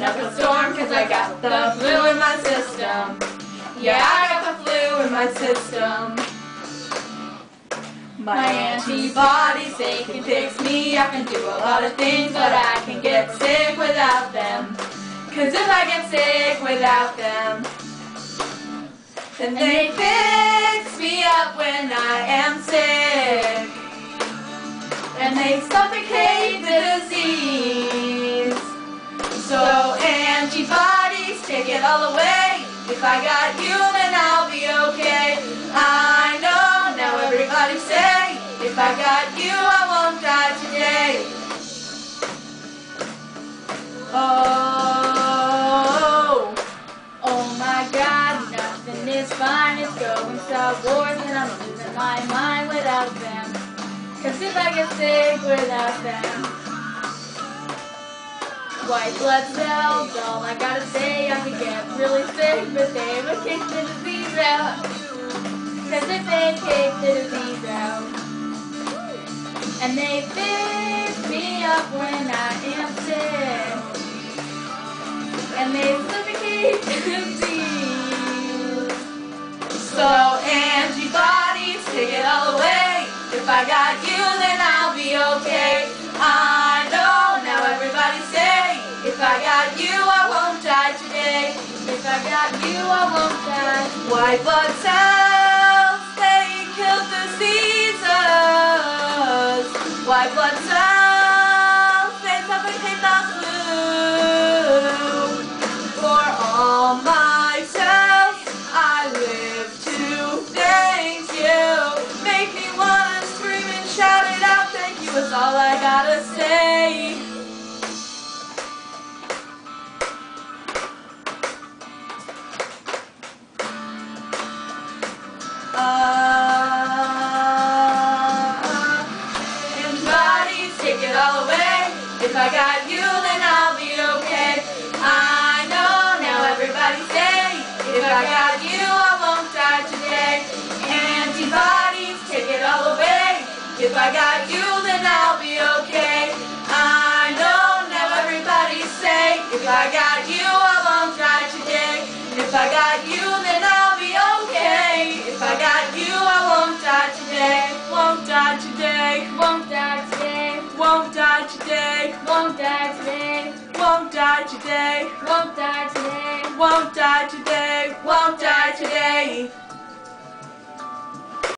up a storm, 'cause I got the flu in my system. Yeah, I got the flu in my system. My antibodies, they can fix me. I can do a lot of things, but I can get sick without them. 'Cause if I get sick without them, then they fix me up when I am sick. And they suffocate the disease. So antibodies, take it all away. If I got you, then I'll be okay. I know, now everybody say, if I got you, I won't die today. Oh my God, nothing is fine. It's going Star Wars and I'm losing my mind without them. 'Cause if I get sick without them, white blood cells, all I gotta say, I could get really sick, but they would kick the disease out. 'Cause if they kick the disease out, and they fix me up when I am sick, and they suffocate the disease. So antibodies, take it all away. If I got you, then I'll be okay. I know, now everybody say, if I got you, I won't die today. If I got you, I won't die. White blood cells, they kill diseases. White blood cells, they suffocate the flu. For all my cells, I live to thank you. Make me wanna scream and shout it out, thank you is all I gotta say. Antibodies, take it all away. If I got you, then I'll be okay. I know, now everybody say, if I got you, I won't die today. Antibodies, take it all away. If I got you, then I'll be okay. I know, now everybody say, if I got you, I won't die today. If I got you, then I'll be okay. If I got you, I won't die today. Won't die today. Won't die today. Won't die today. Won't die today. Won't die today. Won't die today. Won't die today.